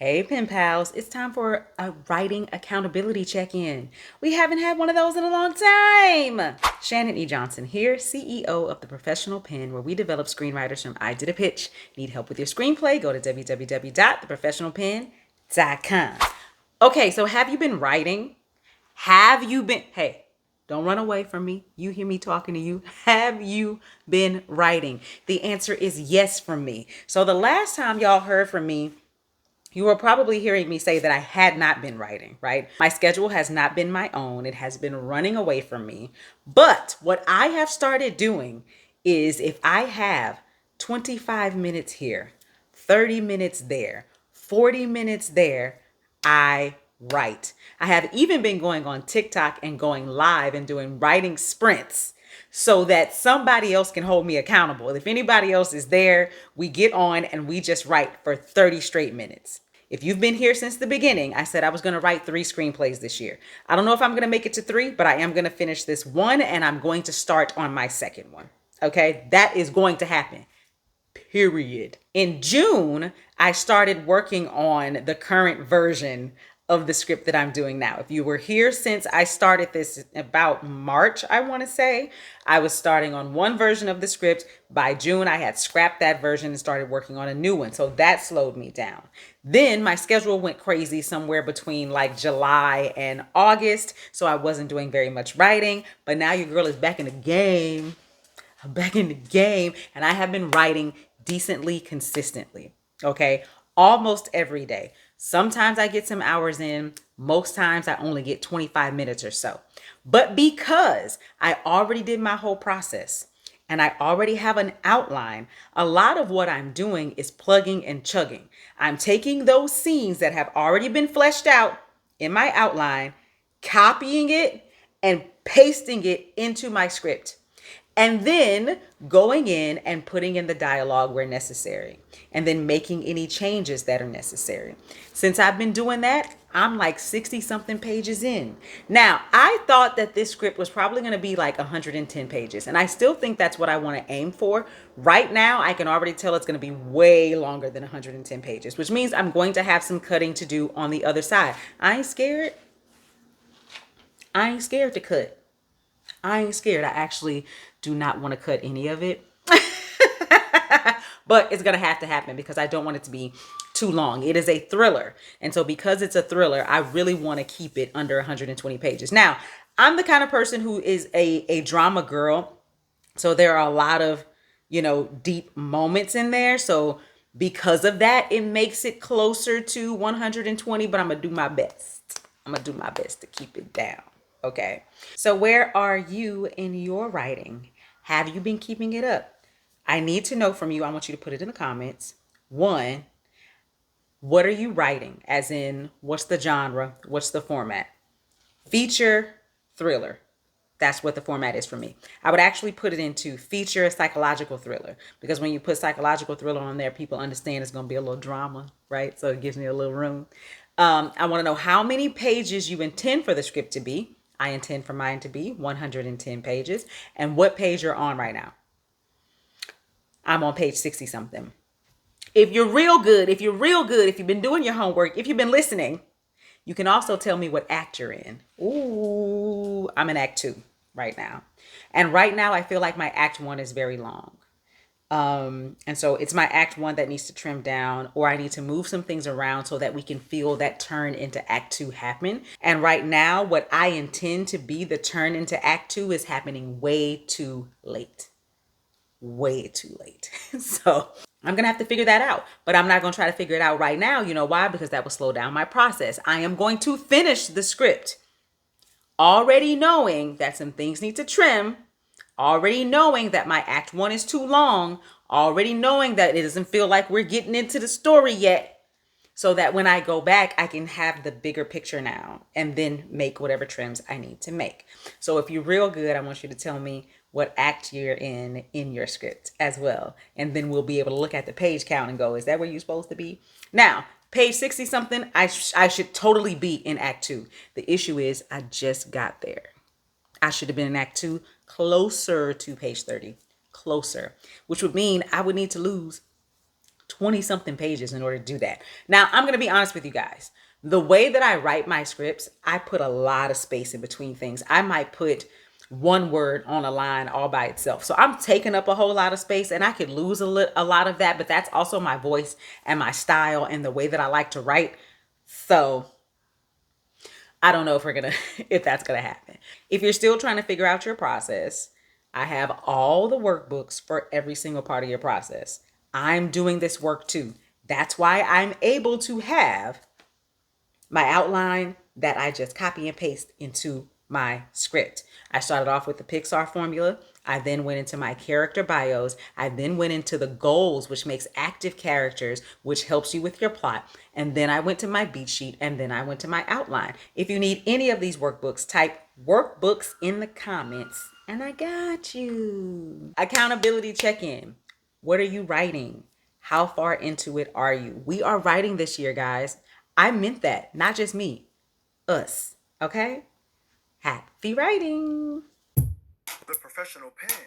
Hey, pen pals, it's time for a writing accountability check-in. We haven't had one of those in a long time. Shannan E. Johnson here, CEO of The Professional Pen, where we develop screenwriters from idea to pitch. Need help with your screenplay? Go to www.theprofessionalpen.com. Okay, so have you been writing? Hey, don't run away from me. You hear me talking to you. Have you been writing? The answer is yes from me. So the last time y'all heard from me, you were probably hearing me say that I had not been writing, right? My schedule has not been my own. It has been running away from me. But what I have started doing is if I have 25 minutes here, 30 minutes there, 40 minutes there, I write. I have even been going on TikTok and going live and doing writing sprints so that somebody else can hold me accountable. If anybody else is there, we get on and we just write for 30 straight minutes. If you've been here since the beginning, I said I was going to write 3 screenplays this year. I don't know if I'm going to make it to 3, but I am going to finish this one and I'm going to start on my second one. Okay, that is going to happen. Period. In June, I started working on the current version of the script that I'm doing now. If you were here since I started this about March, I want to say, I was starting on one version of the script. By June, I had scrapped that version and started working on a new one. So that slowed me down. Then my schedule went crazy somewhere between like July and August. So I wasn't doing very much writing. But now your girl is back in the game. I'm back in the game and I have been writing decently consistently. Okay. Almost every day. Sometimes I get some hours in. Most times I only get 25 minutes or so. But because I already did my whole process and I already have an outline, a lot of what I'm doing is plugging and chugging. I'm taking those scenes that have already been fleshed out in my outline, copying it and pasting it into my script. And then going in and putting in the dialogue where necessary, and then making any changes that are necessary. Since I've been doing that, I'm like 60 something pages in. Now, I thought that this script was probably going to be like 110 pages, and I still think that's what I want to aim for. Right now, I can already tell it's going to be way longer than 110 pages, which means I'm going to have some cutting to do on the other side. I ain't scared. I ain't scared to cut. I ain't scared. I actually do not want to cut any of it. But it's going to have to happen because I don't want it to be too long. It is a thriller. And so because it's a thriller, I really want to keep it under 120 pages. Now, I'm the kind of person who is a drama girl. So there are a lot of, deep moments in there. So because of that, it makes it closer to 120, but I'm going to do my best. I'm going to do my best to keep it down. Okay. So where are you in your writing? Have you been keeping it up? I need to know from you. I want you to put it in the comments. 1, what are you writing? As in, what's the genre? What's the format? Feature, thriller. That's what the format is for me. I would actually put it into feature, psychological thriller, because when you put psychological thriller on there, people understand it's going to be a little drama, right? So it gives me a little room. I want to know how many pages you intend for the script to be. I intend for mine to be 110 pages. And what page you're on right now. I'm on page 60 something. If you're real good, if you've been doing your homework, if you've been listening, you can also tell me what act you're in. Ooh, I'm in act 2 right now. And right now I feel like my act 1 is very long. And so it's my act 1 that needs to trim down, or I need to move some things around so that we can feel that turn into act 2 happen. And right now, what I intend to be the turn into act 2 is happening way too late. Way too late. So I'm going to have to figure that out, but I'm not going to try to figure it out right now. You know why? Because that will slow down my process. I am going to finish the script already knowing that some things need to trim, already knowing that my act 1 is too long, already knowing that it doesn't feel like we're getting into the story yet, so that when I go back, I can have the bigger picture now and then make whatever trims I need to make. So if you're real good, I want you to tell me what act you're in your script as well. And then we'll be able to look at the page count and go, is that where you're supposed to be? Now, page 60 something, I should totally be in act 2. The issue is I just got there. I should have been in act 2 closer to page 30, closer, which would mean I would need to lose 20 something pages in order to do that. Now, I'm going to be honest with you guys. The way that I write my scripts, I put a lot of space in between things. I might put one word on a line all by itself. So I'm taking up a whole lot of space, and I could lose a lot of that, but that's also my voice and my style and the way that I like to write. So I don't know if if that's gonna happen. If you're still trying to figure out your process, I have all the workbooks for every single part of your process. I'm doing this work too. That's why I'm able to have my outline that I just copy and paste into my script. I started off with the Pixar formula. I then went into my character bios. I then went into the goals, which makes active characters, which helps you with your plot. And then I went to my beat sheet, and then I went to my outline. If you need any of these workbooks, type workbooks in the comments and I got you. Accountability check-in. What are you writing? How far into it are you? We are writing this year, guys. I meant that, not just me, us. Okay? Happy writing. The professional pen.